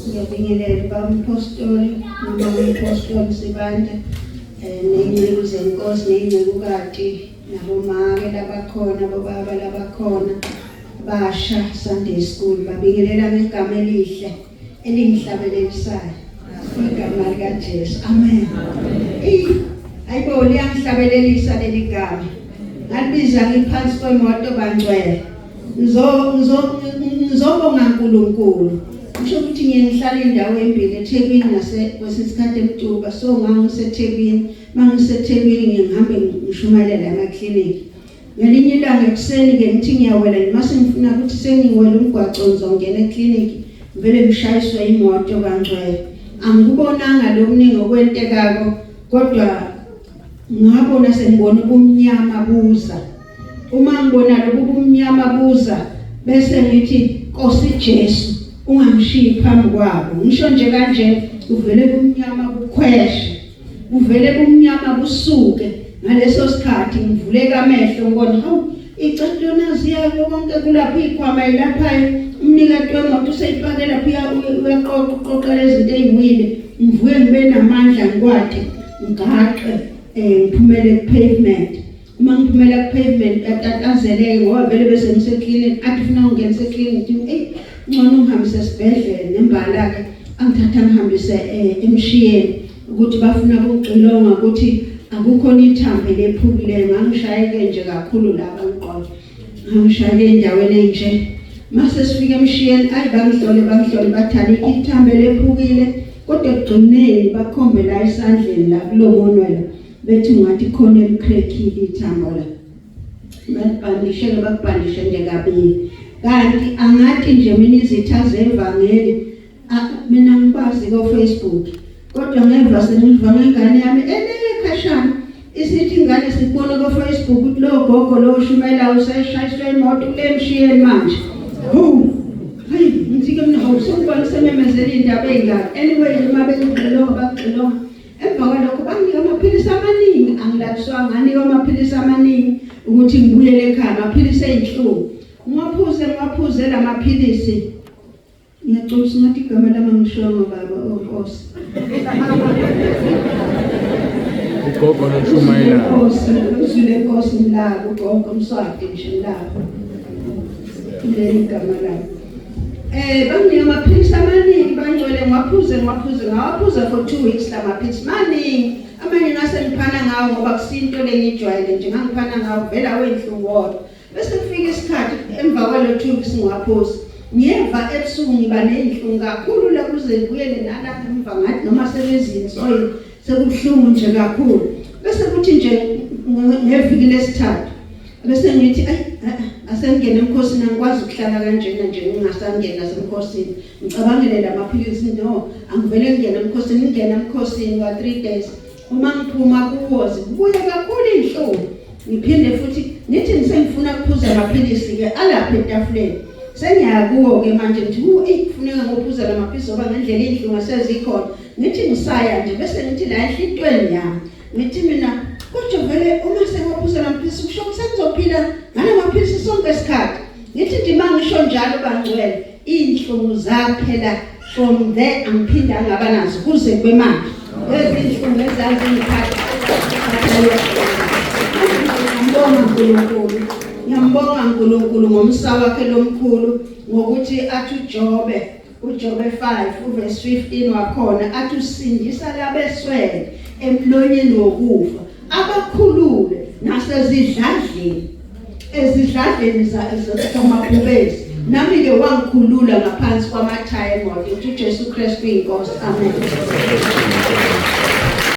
Ngiyabingelela bamphostoli noma impostoli sibande ney'ngceku zenkosi ney'ngcekukati nabomake labakhona bobaba labakhona basha Sunday School babingelela ngegama elihle elingihlabelelisayo igama likaJesu amen. Ayibo liyangihlabelelisa leli gama ngalibiza ngiphansi kwemoto bangcwele ngizobonga uNkulunkulu ngisho ukuthi ngihlala indawo embili eThekwini kwesikhathi eMtuba so ngangiseThekwini mangiseThekwini ngihamba ngishumayela emakliniki ngelinye ilanga ekuseni ke ngithi ngiyawela mase ngifuna ukuthi sengiwela umgwaco ngizongena ekliniki vele ngishayiswe imoto kangcwele angikubonanga lomningi okwentekako kodwa ngabona sengibona ubumnyama buza uma ngibona lobu bumnyama buza bese ngithi Nkosi Jesu ungamshiyi phambi kwabo ngisho nje kanje uvele bumnyama bukhweshe uvele bumnyama busuke ngaleso sikhathi ngivuleka amehlo ngibona hawu icathlona ziya konke kulapha ikhwama ilapha umnikati wemoto useyipake lapha uyaqoqa lezinto eziwile ngivuke ngibe namandla ngikwathe ngaqe ngiphumele ku-pavement uma ngiphumela ku-pavement atatazele ngoba vele bese ngisekliniki athi ufuna ungena esekliniki ngcono ngihambise esibhedlela nembala-ke angithatha ngihambise emshiyeni ukuthi bafuna ukugxilonga ukuthi akukhona ithambo lephukileyo ngangishayeke nje kakhulu lapha ngiqola ngangishayeke endaweni enje mase sifike emshiyeni bangihlole bathani ithambo lephukile kodwa ekugcineni bakhombe la esandleni la kulomonwela bethi ngathi khona elikrekhile ithambo la bakubhandishe nje kabili kanti angathi nje mina izitha zevangeli mina ngibazi ko-Facebook kodwa ngeva sengiva ngengane yami ekhashana isithi ingane sibona ko-Facebook ukuthi lo gogo lo shumela useshayiswe imoto kule mshiyeni manje hayi ngithike mina hawu sokubona sememezela indaba ey'ngane anyway uma bengixilonga emva kwalokho banginika amaphilisi amaningi angilatshiwanga nganika amaphilisi amaningi ukuthi ngibuyele ekhaya amaphilisi ey'nhlungu ngwaphuze la maphilisi ngiyacabanga ngathi igama lami ngishongo baba Nkosi ugogo noshumayela uzwile Nkosi mlabo ugogo Mswati ngisho mlabo leli gama lami banginika amaphilisi amaningi bangcwele ngawaphuza for 2 weeks la maphilisi maningi amanye ngase ngiphana ngawo ngoba kusinto lengijwayele nje ngangiphana ngawo vela wenhlungu wodwa bese kufika isikhathi emva kwalo 2 weeks ngwaphuza ngiyeva ebusuku ngiba nenhlungu kakhulu la kuze ngibuyele nalapha emva ngathi noma sebezini soyini sekubuhlungu nje kakhulu bese kuthi nje ngeviki lesithathu bese ngithi asengene emkhosini angikwazi ukuhlala kanjena nje ngingasangena nasemkhosini ngicabangele la maphilisi no angivele ngene emkhosini ngingena emkhosini ka 3 days uma ngiphuma kuwozi kubuye kakhulu inhlungu ngiphinde futhi nithi ngisengifuna ukuphuza amaphilisi ke alapha etafuleni sengiyakuwo ke manje ngithi kufuneka ngophuza la maphilisi ngoba ngendlela inhlungu sezikhona ngithi ngisaya nje bese ngithi la enhlitweni yami ngithi mina kodwa vele uma sengophuza la maphilisi kusho ukuthi sengizophila ngale maphilisi sonke isikhathi ngithi nje mangisho njalo bangcwele inhlungu zaphela from there angiphinda ngaba nazo kuze kube manje ezinhlungu ezazingiphatha ngiyambonga uNkulunkulu ngomsa wakhe lomkhulu ngokuthi athi uJobe 5 verse 15 wakhona athi usindisa labeswele emlonyeni wokufa abakhulule ezidladleni zamabhubesi nami ke wangikhulula ngaphansi kwamathaya emoto uJesu Kristu inkosi amen.